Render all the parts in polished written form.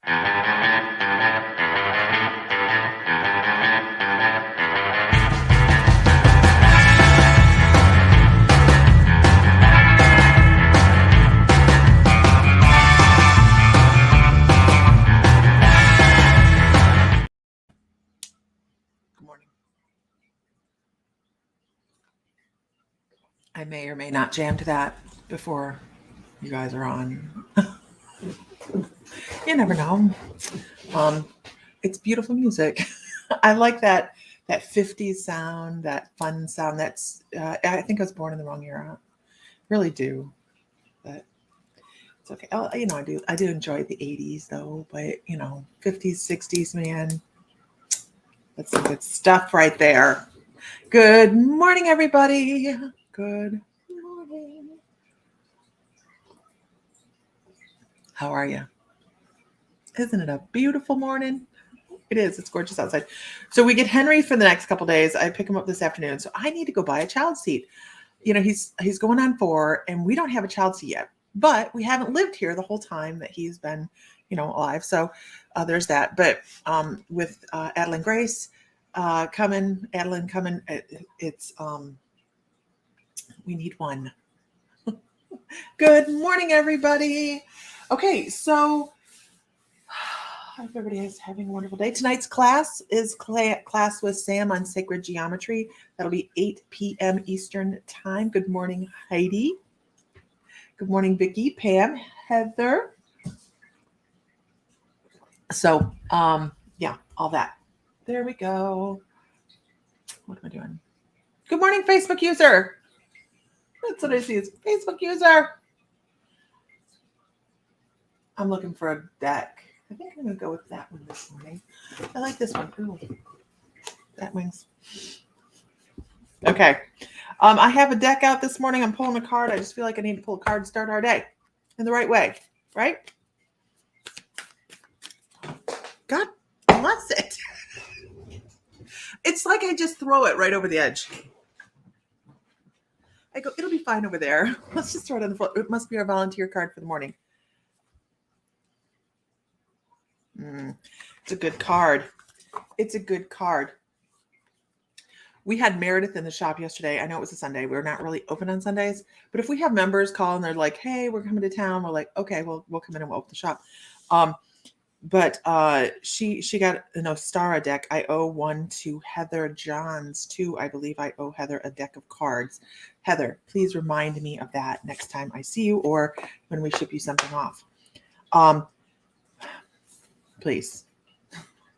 morning. I may or may not jam to that before you guys are on. You never know. It's beautiful music. I like that 50s sound, that fun sound. That's I think I was born in the wrong era. Really do, but it's okay. I do enjoy the 80s though, but 50s, 60s, man, that's some good stuff right there. Good morning, everybody. Good morning. How are you? Isn't it a beautiful morning? It is. It's gorgeous outside. So we get Henry for the next couple days. I pick him up this afternoon. So I need to go buy a child seat. He's going on 4, and we don't have a child seat yet. But we haven't lived here the whole time that he's been, alive. So there's that. But with Adeline Grace coming, it's we need one. Good morning, everybody. Okay, so I hope everybody is having a wonderful day. Tonight's class is class with Sam on sacred geometry. That'll be 8 p.m. Eastern time. Good morning, Heidi. Good morning, Vicki, Pam, Heather. So, yeah, all that. There we go. What am I doing? Good morning, Facebook user. That's what I see is Facebook user. I'm looking for a deck. I think I'm going to go with that one this morning. I like this one. Ooh, that wings. Okay. I have a deck out this morning. I'm pulling a card. I just feel like I need to pull a card to start our day in the right way, right? God bless it. It's like I just throw it right over the edge. I go, it'll be fine over there. Let's just throw it on the floor. It must be our volunteer card for the morning. It's a good card. It's a good card. We had Meredith in the shop yesterday. I know it was a Sunday. We're not really open on Sundays. But if we have members call and they're like, hey, we're coming to town, we're like, okay, well, we'll come in and we'll open the shop. But she got an Ostara deck. I owe one to Heather Johns too. I believe I owe Heather a deck of cards. Heather, please remind me of that next time I see you or when we ship you something off. Please.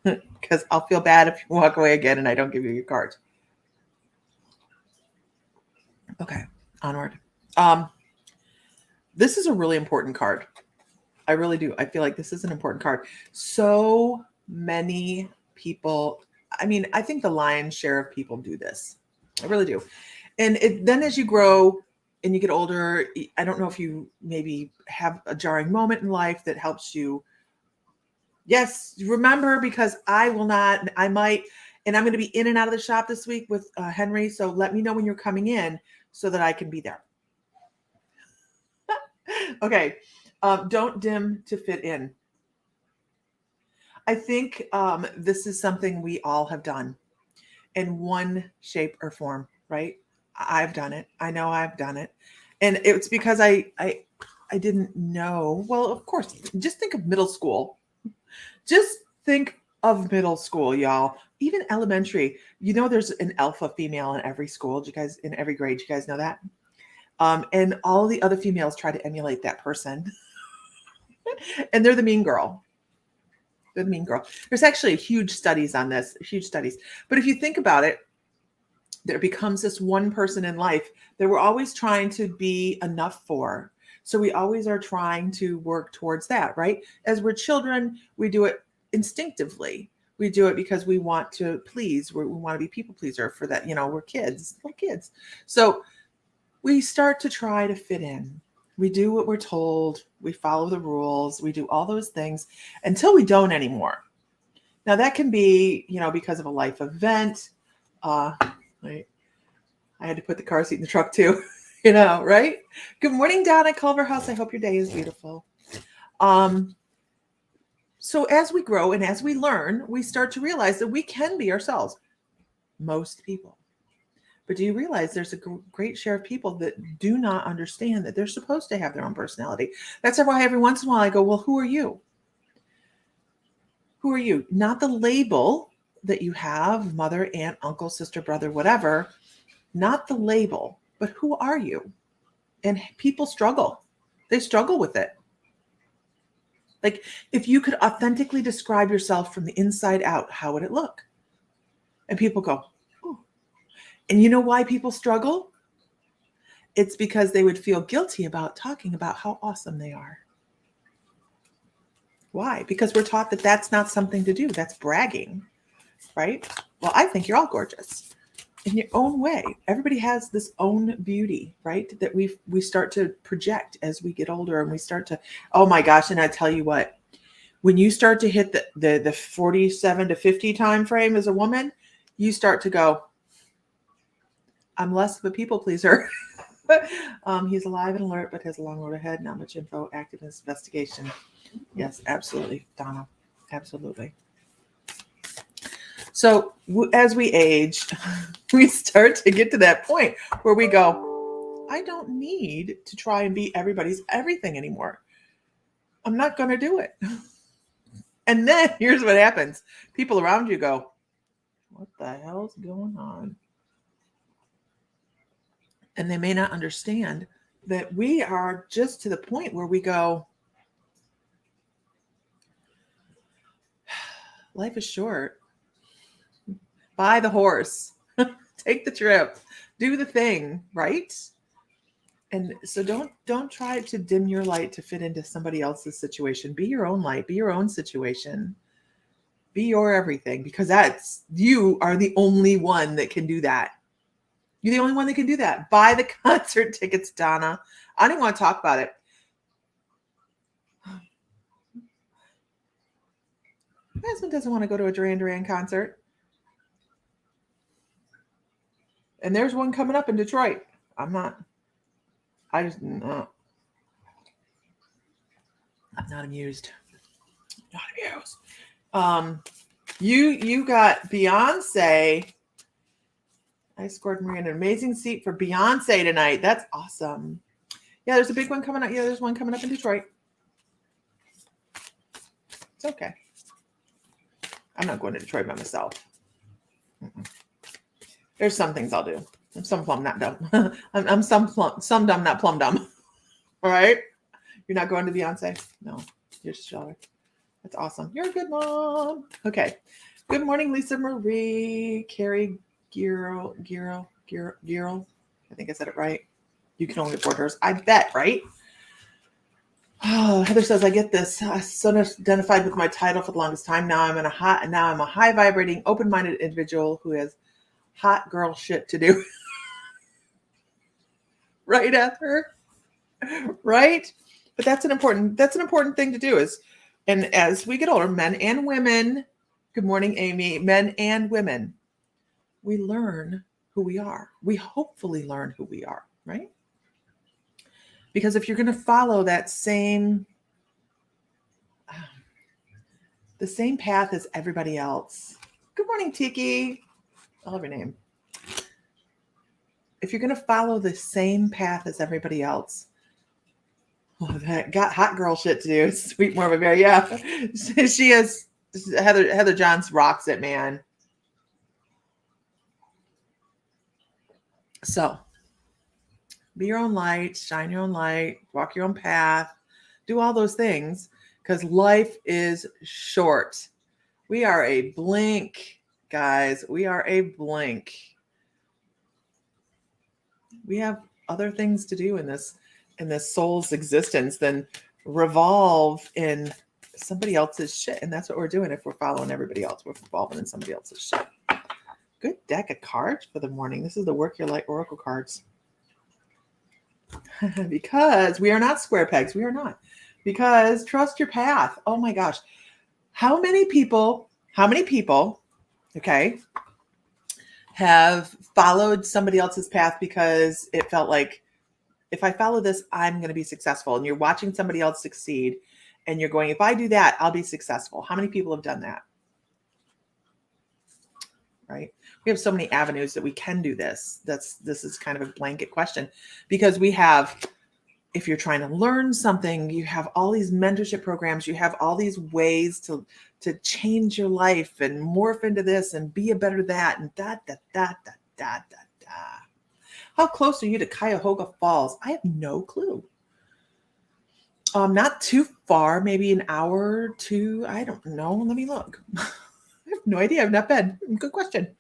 Because I'll feel bad if you walk away again and I don't give you your card. Okay, onward. This is a really important card. I really do. I feel like this is an important card. So many people, I think the lion's share of people do this. I really do. And then as you grow and you get older, I don't know if you maybe have a jarring moment in life that helps you. Yes, remember, because I might, and I'm going to be in and out of the shop this week with Henry. So let me know when you're coming in so that I can be there. Okay. Don't dim to fit in. I think this is something we all have done in one shape or form, right? I've done it. I know I've done it. And it's because I didn't know. Well, of course, just think of middle school. Just think of middle school, y'all. Even elementary. There's an alpha female in every school. In every grade, you guys know that? And all the other females try to emulate that person. And they're the mean girl. They're the mean girl. There's actually huge studies on this, huge studies. But if you think about it, there becomes this one person in life that we're always trying to be enough for. So we always are trying to work towards that, right? As we're children, we do it instinctively. We do it because we want to please. We want to be people pleaser for that. We're kids, little kids. So we start to try to fit in. We do what we're told. We follow the rules. We do all those things until we don't anymore. Now that can be, because of a life event. Right? I had to put the car seat in the truck too, right? Good morning, Donna Culverhouse. I hope your day is beautiful. So as we grow and as we learn, we start to realize that we can be ourselves. Most people. But do you realize there's a great share of people that do not understand that they're supposed to have their own personality? That's why every once in a while I go, well, who are you? Who are you? Not the label that you have, mother, aunt, uncle, sister, brother, whatever. Not the label, but who are you? And people struggle. They struggle with it. Like, if you could authentically describe yourself from the inside out, how would it look? And people go, oh. And you know why people struggle? It's because they would feel guilty about talking about how awesome they are. Why? Because we're taught that that's not something to do. That's bragging, right? Well, I think you're all gorgeous in your own way. Everybody has this own beauty, right? That we start to project as we get older, and we start to, oh my gosh. And I tell you what, when you start to hit the 47 to 50 time frame as a woman, you start to go, I'm less of a people pleaser. He's alive and alert, but has a long road ahead. Not much info, active investigation. Yes, absolutely, Donna. Absolutely. So as we age, we start to get to that point where we go, I don't need to try and be everybody's everything anymore. I'm not going to do it. And then here's what happens. People around you go, what the hell's going on? And they may not understand that we are just to the point where we go, life is short. Buy the horse, take the trip, do the thing, right? And so don't try to dim your light to fit into somebody else's situation. Be your own light, be your own situation. Be your everything, because you are the only one that can do that. You're the only one that can do that. Buy the concert tickets, Donna. I don't even want to talk about it. My husband doesn't want to go to a Duran Duran concert. And there's one coming up in Detroit. I'm not amused. Not amused. You got Beyonce. I scored Maria an amazing seat for Beyonce tonight. That's awesome. Yeah, there's a big one coming up. Yeah, there's one coming up in Detroit. It's okay. I'm not going to Detroit by myself. There's some things I'll do. I'm some plum, not dumb. I'm some dumb, not plum dumb. All right? You're not going to Beyonce? No, you're just jealous. That's awesome. You're a good mom. Okay. Good morning, Lisa Marie, Carrie Giro. I think I said it right. You can only afford hers. I bet, right? Oh, Heather says, I get this. I so identified with my title for the longest time. Now I'm a high vibrating, open-minded individual who has hot girl shit to do. Right, Heather? Right? But that's an important thing to do and as we get older, men and women, good morning, Amy, men and women, we learn who we are. We hopefully learn who we are, right? Because if you're going to follow that the same path as everybody else. Good morning, Tiki. I love your name. If you're going to follow the same path as everybody else, well, that got hot girl shit to do. Sweet Mormon Mary. Yeah. She is. Heather Johns rocks it, man. So be your own light, shine your own light, walk your own path, do all those things, because life is short. We are a blink, guys. We are a blink. We have other things to do in this soul's existence than revolve in somebody else's shit. And that's what we're doing if we're following everybody else. We're revolving in somebody else's shit. Good deck of cards for the morning. This is the Work Your Light Oracle cards. Because we are not square pegs. We are not. Because trust your path. Oh my gosh. How many people, okay, have followed somebody else's path because it felt like, if I follow this, I'm going to be successful. And you're watching somebody else succeed. and you're going, if I do that, I'll be successful. How many people have done that? Right? We have so many avenues that we can do this. This is kind of a blanket question, because we have, if you're trying to learn something, you have all these mentorship programs, you have all these ways to change your life and morph into this and be a better that and da da da da da da da. How close are you to Cuyahoga Falls? I have no clue. Not too far, maybe an hour or two. I don't know. Let me look. I have no idea. I've not been. Good question.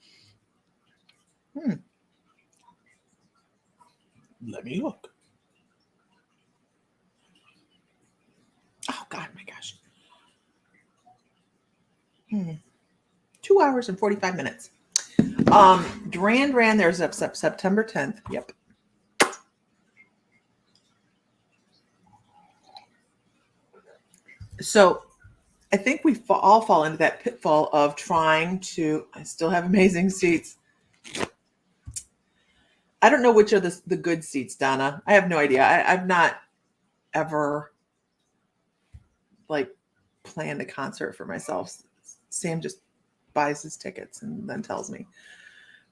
Let me look. Oh God, my gosh. 2 hours and 45 minutes. Duran Duran, there's up September 10th. Yep. So I think we all fall into that pitfall of trying to, I still have amazing seats. I don't know which are the good seats, Donna. I have no idea. I've not ever like planned a concert for myself. Sam just buys his tickets and then tells me.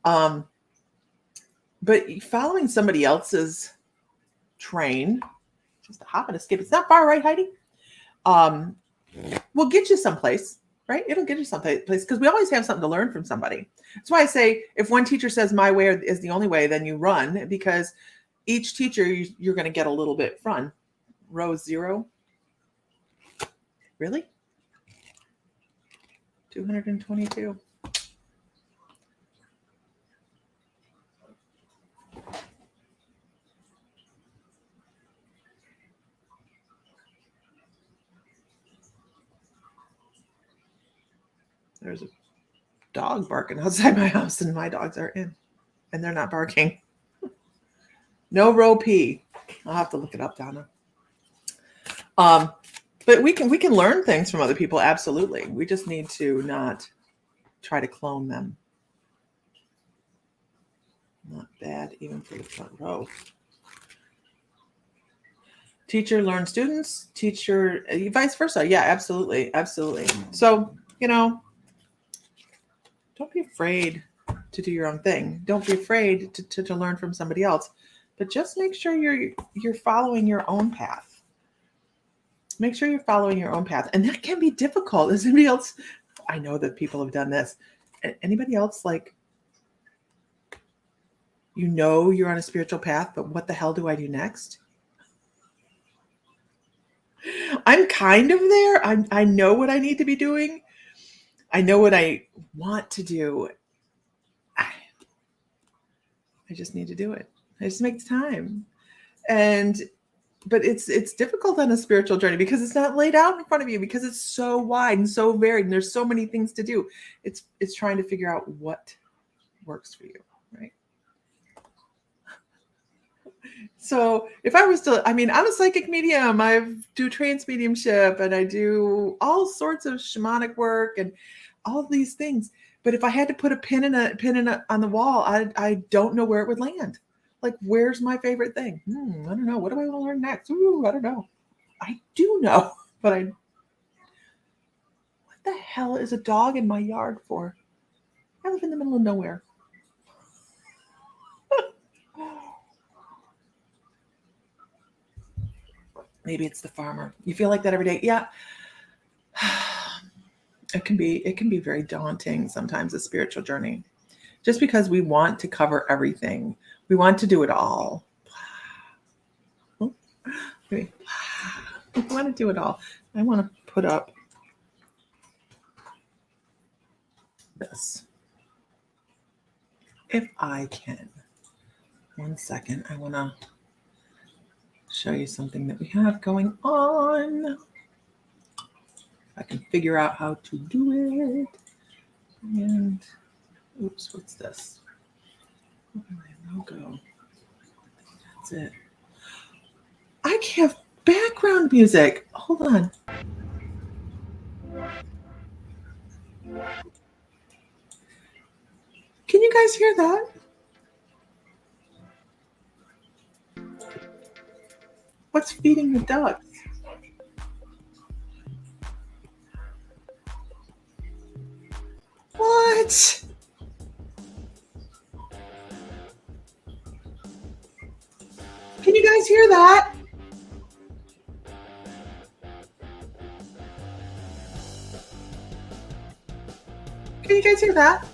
But following somebody else's train, just a hop and a skip. It's not far, right, Heidi? Will get you someplace, right? It'll get you someplace, because we always have something to learn from somebody. That's why I say, if one teacher says my way is the only way, then you run, because each teacher you're going to get a little bit from. Row 0. Really? 222. There's a dog barking outside my house, and my dogs are in, and they're not barking. No row P. I'll have to look it up, Donna. But we can learn things from other people. Absolutely. We just need to not try to clone them. Not bad, even for the front row. Teacher learns students, teacher, vice versa. Yeah, absolutely. Absolutely. So, don't be afraid to do your own thing. Don't be afraid to learn from somebody else, but just make sure you're following your own path. Make sure you're following your own path. And that can be difficult. Is anybody else? I know that people have done this. Anybody else, like, you're on a spiritual path, but what the hell do I do next? I'm kind of there. I know what I need to be doing. I know what I want to do. I just need to do it. I just make time. But it's difficult on a spiritual journey, because it's not laid out in front of you, because it's so wide and so varied, and there's so many things to do. It's trying to figure out what works for you, right? So if I was to, I'm a psychic medium. I do trance mediumship, and I do all sorts of shamanic work and all these things. But if I had to put a pin on the wall, I don't know where it would land. Like, where's my favorite thing? I don't know. What do I want to learn next? I don't know. I do know, but what the hell is a dog in my yard for? I live in the middle of nowhere. Maybe it's the farmer. You feel like that every day? Yeah. It can be very daunting sometimes, a spiritual journey. Just because we want to cover everything. We want to do it all. We want to do it all. I want to put up this, if I can. 1 second. I want to show you something that we have going on. I can figure out how to do it. And oops, what's this? My logo. That's it. I have background music. Hold on. Can you guys hear that? What's feeding the ducks? What? Can you guys hear that? Can you guys hear that?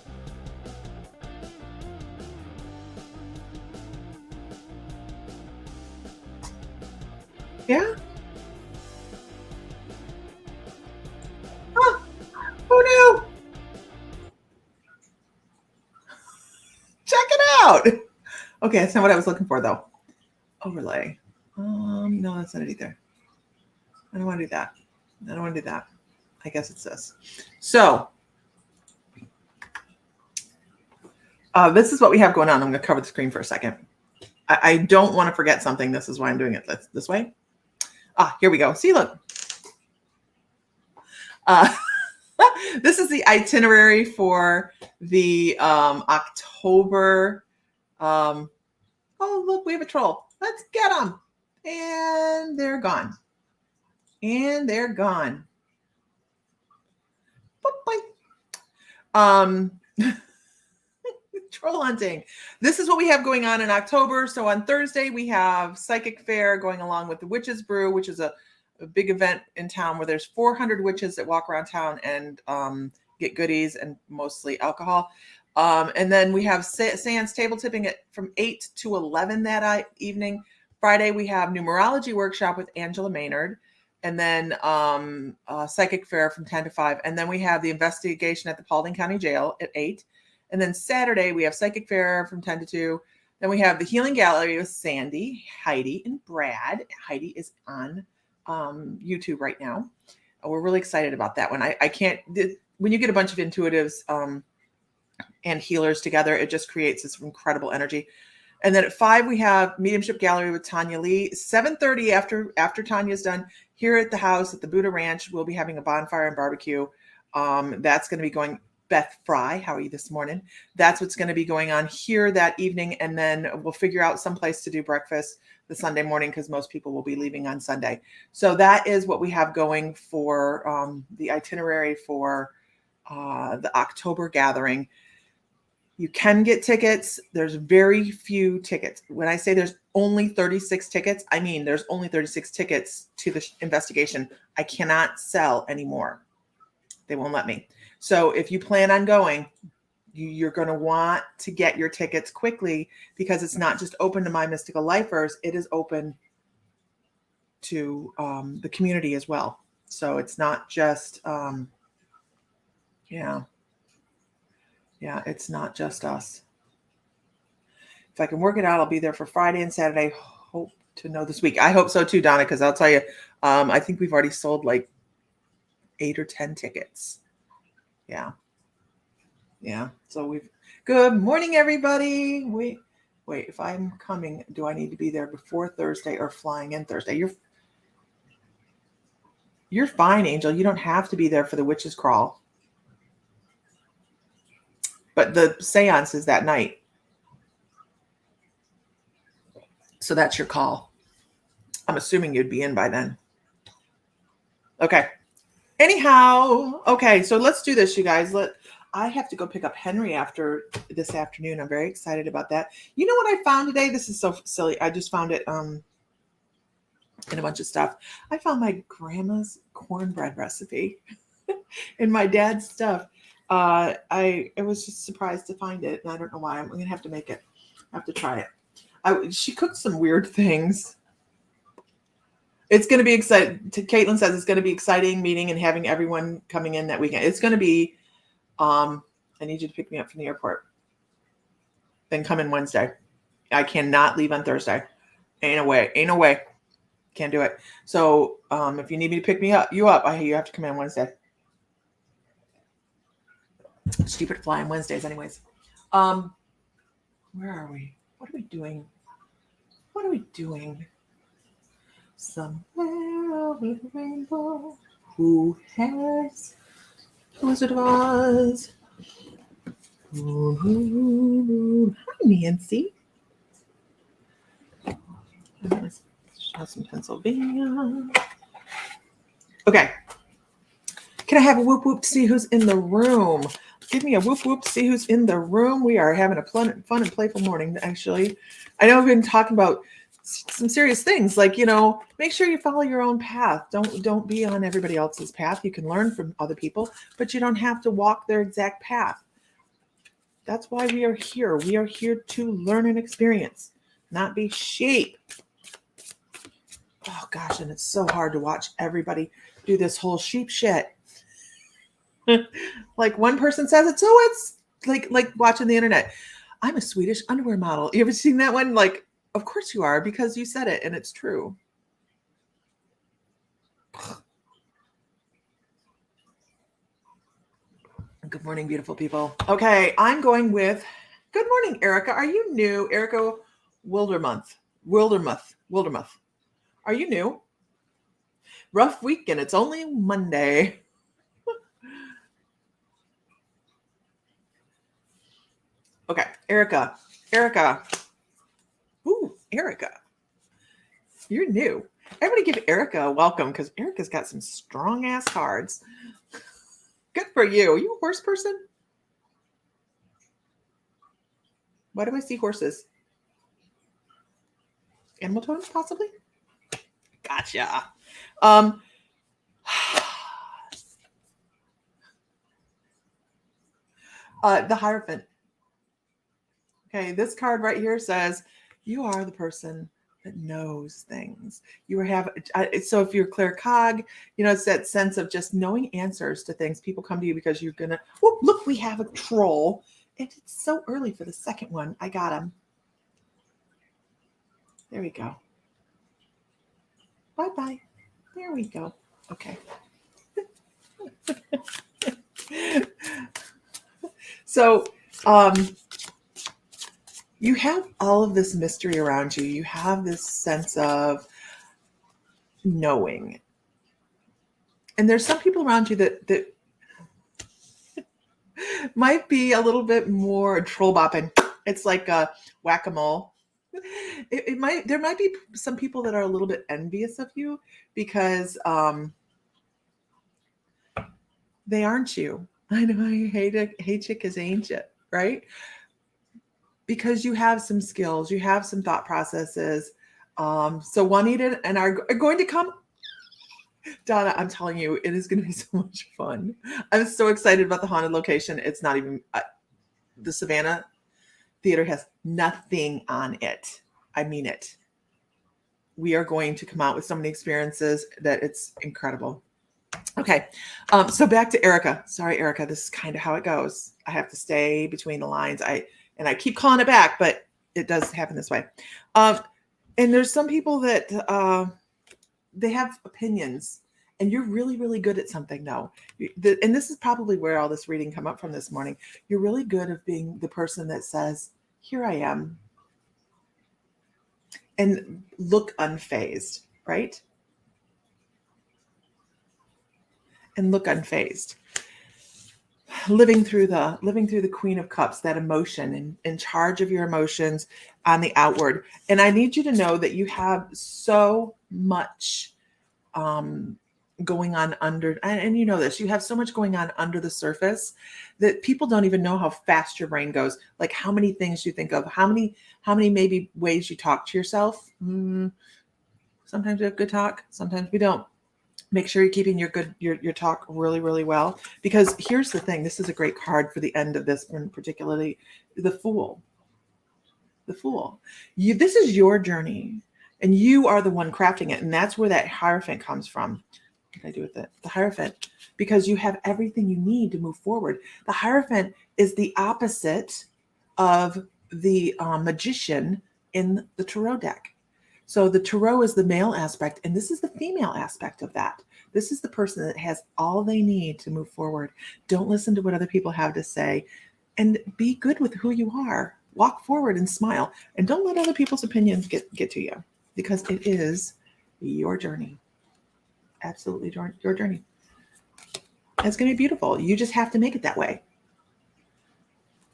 Yeah? Huh. Oh no. Check it out. Okay, that's not what I was looking for though. Overlay. No, that's not it either. I don't want to do that. I don't want to do that. I guess it's this. So this is what we have going on. I'm going to cover the screen for a second. I don't want to forget something. This is why I'm doing it this way. Here we go. See, look. This is the itinerary for the October. Oh, look, we have a troll. Let's get them. And they're gone. And they're gone. Troll hunting. This is what we have going on in October. So on Thursday, we have Psychic Fair going along with the Witches Brew, which is a big event in town where there's 400 witches that walk around town and get goodies and mostly alcohol. And then we have Sans table tipping from 8 to 11 that evening. Friday, we have numerology workshop with Angela Maynard. And then Psychic Fair from 10 to 5. And then we have the investigation at the Paulding County Jail at 8. And then Saturday, we have Psychic Fair from 10 to 2. Then we have the Healing Gallery with Sandy, Heidi, and Brad. Heidi is on YouTube right now. We're really excited about that one. I can't, when you get a bunch of intuitives and healers together, it just creates this incredible energy. And then at 5, we have Mediumship Gallery with Tanya Lee. 7:30 after Tanya's done, here at the house at the Buddha Ranch, we'll be having a bonfire and barbecue. That's going to be going. Beth Fry, how are you this morning? That's what's going to be going on here that evening. And then we'll figure out some place to do breakfast the Sunday morning because most people will be leaving on Sunday. So that is what we have going for the itinerary for the October gathering. You can get tickets. There's very few tickets. When I say there's only 36 tickets, I mean there's only 36 tickets to the investigation. I cannot sell anymore. They won't let me. So if you plan on going, you're going to want to get your tickets quickly because it's not just open to My Mystical Lifers. It is open to the community as well. So it's not just, it's not just us. If I can work it out, I'll be there for Friday and Saturday. Hope to know this week. I hope so too, Donna, because I'll tell you, I think we've already sold like 8 or 10 tickets. Yeah. So good morning, everybody. Wait, if I'm coming, do I need to be there before Thursday or flying in Thursday? You're fine, Angel. You don't have to be there for the witch's crawl. But the seance is that night. So that's your call. I'm assuming you'd be in by then. Okay. Anyhow, okay, so let's do this, you guys. I have to go pick up Henry after this afternoon. I'm very excited about that. You know what I found today? This is so silly. I just found it in a bunch of stuff. I found my grandma's cornbread recipe in my dad's stuff. I was just surprised to find it, and I don't know why. I'm gonna have to make it. I have to try it. She cooked some weird things. It's going to be exciting. Caitlin says it's going to be exciting meeting and having everyone coming in that weekend. It's going to be, I need you to pick me up from the airport. Then come in Wednesday. I cannot leave on Thursday. Ain't no way. Can't do it. So if you need me to pick you up, you have to come in Wednesday. Stupid flying Wednesdays anyways. Where are we? What are we doing? Somewhere over the rainbow, who has the Wizard of Oz? Hi, Nancy. Shawson, Pennsylvania. Okay. Can I have a whoop whoop to see who's in the room? give me a whoop whoop, see who's in the room. We are having a fun and playful morning, actually. I know I've been talking about some serious things, like, make sure you follow your own path. Don't be on everybody else's path. You can learn from other people, but you don't have to walk their exact path. That's why we are here. We are here to learn and experience, not be sheep. Oh gosh, and it's so hard to watch everybody do this whole sheep shit. Like one person says it, so it's like watching the internet. I'm a Swedish underwear model. You ever seen that one? Like, of course you are, because you said it and it's true. Good morning, beautiful people. Okay, I'm going with good morning, Erica. Are you new? Erica Wildermuth. Are you new? Rough week and it's only Monday. Okay, Erica. Ooh, Erica. You're new. Everybody give Erica a welcome, because Erica's got some strong ass cards. Good for you. Are you a horse person? Why do I see horses? Animal totems, possibly? Gotcha. The Hierophant. Okay, this card right here says you are the person that knows things. So if you're claircog, it's that sense of just knowing answers to things. People come to you because you're gonna. Oh, look, we have a troll, and it's so early for the second one. I got him. There we go. Bye bye. There we go. Okay. So, you have all of this mystery around you. You have this sense of knowing. And there's some people around you that might be a little bit more troll bopping. It's like a whack-a-mole. There might be some people that are a little bit envious of you because they aren't you. I know, I hate it. Hate you because ain't you, right? Because you have some skills, you have some thought processes. So Juanita and are going to come. Donna, I'm telling you, it is going to be so much fun. I'm so excited about the haunted location. It's not even the Savannah Theater has nothing on it. I mean it. We are going to come out with so many experiences that it's incredible. Okay, so back to Erica. Sorry, Erica, this is kind of how it goes. I have to stay between the lines. I keep calling it back, but it does happen this way. And there's some people that they have opinions, and you're really, really good at something, though. And this is probably where all this reading come up from this morning. You're really good at being the person that says, here I am, and look unfazed, right? And look unfazed. Living through the Queen of Cups, that emotion, and in charge of your emotions on the outward. And I need you to know that you have so much going on under, and you know this, you have so much going on under the surface that people don't even know how fast your brain goes, like how many things you think of, how many maybe ways you talk to yourself. Sometimes we have good talk, sometimes we don't. Make sure you're keeping your talk really, really well, because here's the thing. This is a great card for the end of this, particularly the Fool. The Fool. This is your journey, and you are the one crafting it, and that's where that Hierophant comes from. What did I do with it? The Hierophant, because you have everything you need to move forward. The Hierophant is the opposite of the Magician in the Tarot deck. So the Tarot is the male aspect, and this is the female aspect of that. This is the person that has all they need to move forward. Don't listen to what other people have to say, and be good with who you are. Walk forward and smile, and don't let other people's opinions get to you, because it is your journey. Absolutely your journey. It's going to be beautiful. You just have to make it that way.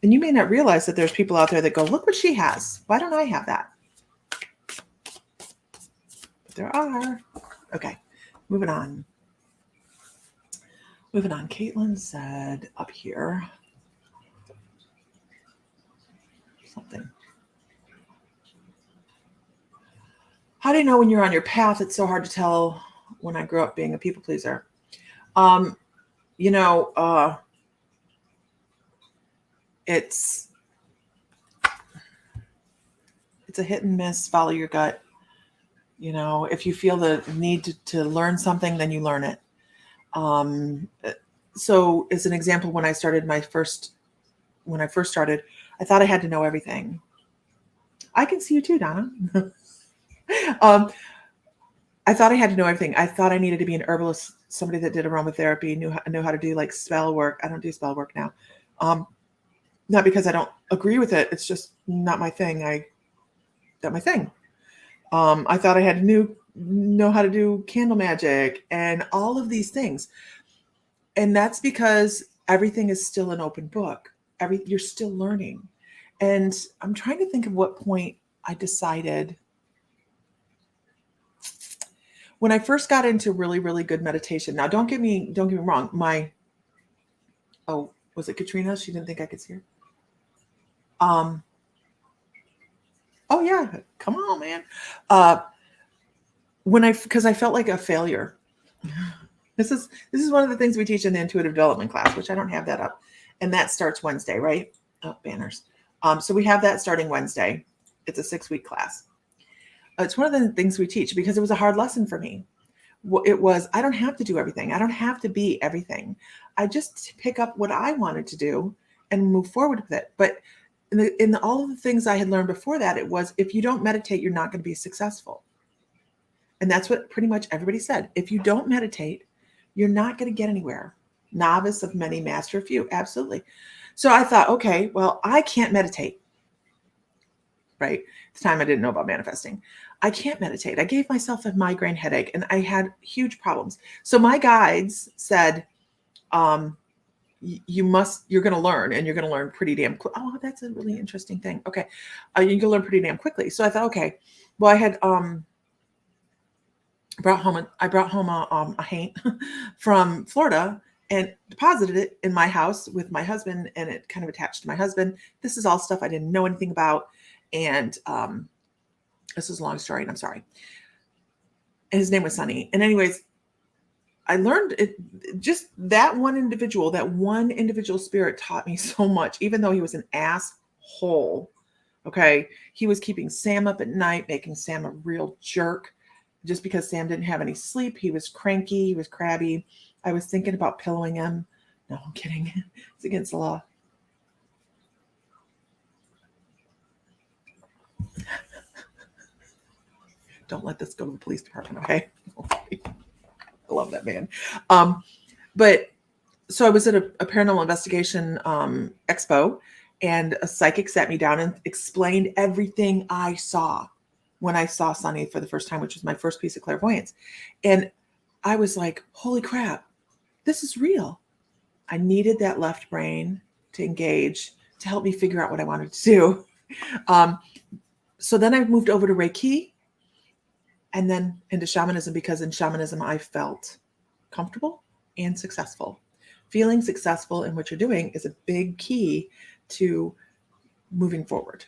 And you may not realize that there's people out there that go, look what she has. Why don't I have that? There are. Okay, moving on. Caitlin said up here, something. How do you know when you're on your path? It's so hard to tell when I grew up being a people pleaser. Um, you know, it's a hit and miss, follow your gut. You know, if you feel the need to learn something, then you learn it. Um, so as an example, when I first started, I thought I had to know everything. I can see you too, Donna. um, I thought I had to know everything. I thought I needed to be an herbalist, somebody that did aromatherapy, knew how to do like spell work. I don't do spell work now. Not because I don't agree with it. It's just not my thing. Not my thing. I thought I had to know how to do candle magic and all of these things. And that's because everything is still an open book. You're still learning. And I'm trying to think of what point I decided. When I first got into really, really good meditation. Now, don't get me wrong. Was it Katrina? She didn't think I could see her. Oh yeah, come on, man. Because I felt like a failure. This is one of the things we teach in the intuitive development class, which I don't have that up, and that starts Wednesday, right? Oh, banners. So we have that starting Wednesday. It's a 6-week class. It's one of the things we teach because it was a hard lesson for me. It was, I don't have to do everything. I don't have to be everything. I just pick up what I wanted to do and move forward with it. But in all of the things I had learned before that, it was, if you don't meditate, you're not going to be successful. And that's what pretty much everybody said. If you don't meditate, you're not going to get anywhere. Novice of many, master of few. Absolutely. So I thought, okay, well, I can't meditate. Right? At the time, I didn't know about manifesting. I can't meditate. I gave myself a migraine headache and I had huge problems. So my guides said, you're going to learn, and you're going to learn pretty damn quick. Oh, that's a really interesting thing. Okay. You can learn pretty damn quickly. So I thought, okay, well, I had, brought home a haint from Florida and deposited it in my house with my husband, and it kind of attached to my husband. This is all stuff I didn't know anything about. And this is a long story, and I'm sorry. And his name was Sonny. And anyways, I learned it. Just that one individual spirit taught me so much, even though he was an asshole. Okay. He was keeping Sam up at night, making Sam a real jerk. Just because Sam didn't have any sleep, he was cranky, he was crabby. I was thinking about pillowing him. No, I'm kidding. It's against the law. Don't let this go to the police department, okay? I love that man. But so I was at a paranormal investigation expo, and a psychic sat me down and explained everything I saw when I saw Sonny for the first time, which was my first piece of clairvoyance. And I was like, holy crap, this is real. I needed that left brain to engage to help me figure out what I wanted to do. So then I moved over to Reiki and then into shamanism, because in shamanism, I felt comfortable and successful. Feeling successful in what you're doing is a big key to moving forward.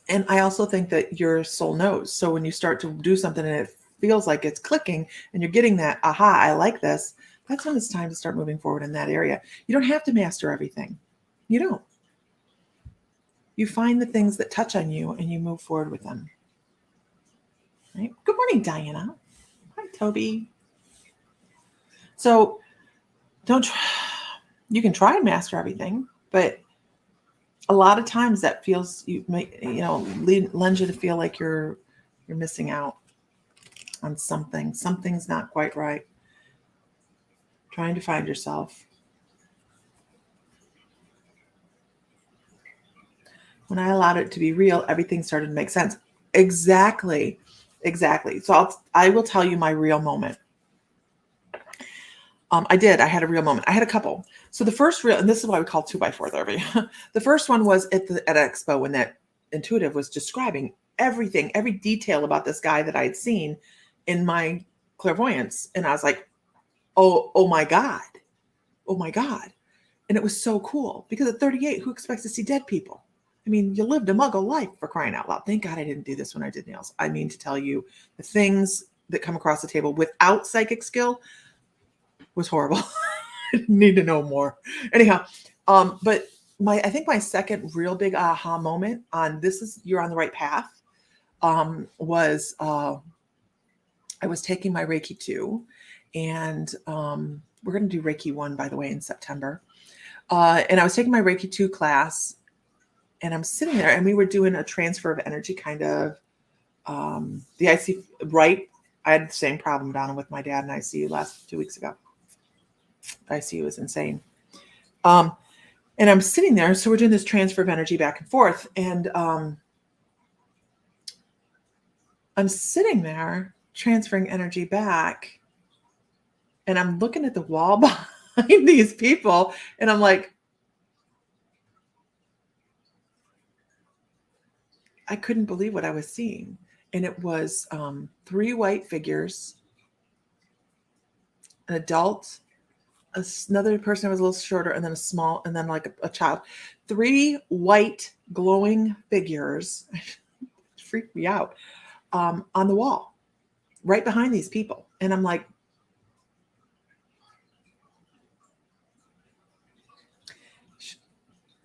And I also think that your soul knows. So when you start to do something and it feels like it's clicking and you're getting that, aha, I like this, that's when it's time to start moving forward in that area. You don't have to master everything. You don't. You find the things that touch on you and you move forward with them. Right? Good morning, Diana. Hi, Toby. So you can try and master everything, but a lot of times that feels, lends you to feel like you're missing out on something. Something's not quite right. Trying to find yourself. When I allowed it to be real, everything started to make sense. Exactly. So I will tell you my real moment. I had a real moment. I had a couple. So the first real, and this is why we call 2x4 therapy. The first one was at Expo, when that intuitive was describing everything, every detail about this guy that I had seen in my clairvoyance. And I was like, oh my God. Oh my God. And it was so cool, because at 38, who expects to see dead people? I mean, you lived a muggle life, for crying out loud. Thank God I didn't do this when I did nails. I mean to tell you, the things that come across the table without psychic skill was horrible. I need to know more. Anyhow, but I think my second real big aha moment on this is you're on the right path was I was taking my Reiki 2, and we're going to do Reiki 1, by the way, in September. And I was taking my Reiki 2 class, and I'm sitting there, and we were doing a transfer of energy kind of. The IC, right? I had the same problem, Donna, with my dad in ICU last 2 weeks ago. ICU was insane. And I'm sitting there, so we're doing this transfer of energy back and forth, and I'm sitting there transferring energy back, and I'm looking at the wall behind these people, and I'm like, I couldn't believe what I was seeing. And it was 3 white figures, an adult, another person who was a little shorter, and then a small, and then like a child. 3 white glowing figures freaked me out on the wall right behind these people. And I'm like,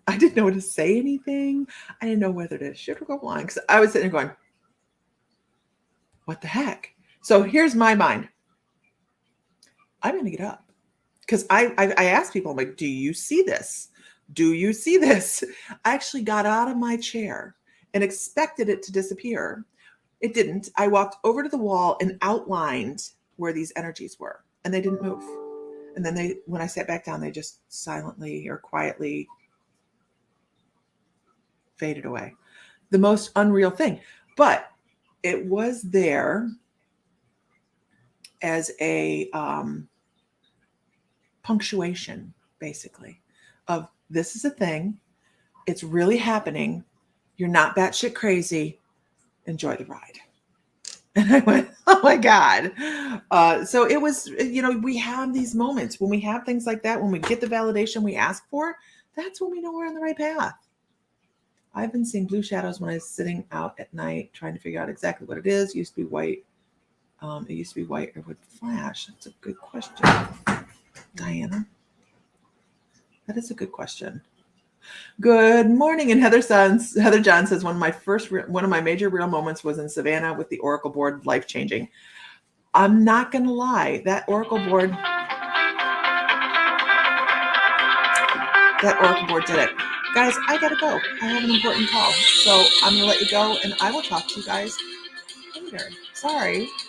I didn't know what to say anything. I didn't know whether to shit or go blind, because I was sitting there going, what the heck? So here's my mind. I'm going to get up, because I asked people, I'm like, do you see this? Do you see this? I actually got out of my chair and expected it to disappear. It didn't. I walked over to the wall and outlined where these energies were, and they didn't move. And then when I sat back down, they just silently or quietly faded away. The most unreal thing. But it was there as a punctuation, basically, of this is a thing. It's really happening. You're not batshit crazy. Enjoy the ride. And I went, oh my God. So it was, we have these moments when we have things like that, when we get the validation we ask for, that's when we know we're on the right path. I've been seeing blue shadows when I was sitting out at night trying to figure out exactly what it is. It used to be white. It used to be white or would flash. That's a good question, Diana. That is a good question. Good morning. And Heather John says, one of my major real moments was in Savannah with the Oracle board, life-changing. I'm not going to lie. That Oracle board did it. Guys, I got to go. I have an important call. So I'm going to let you go, and I will talk to you guys later. Sorry.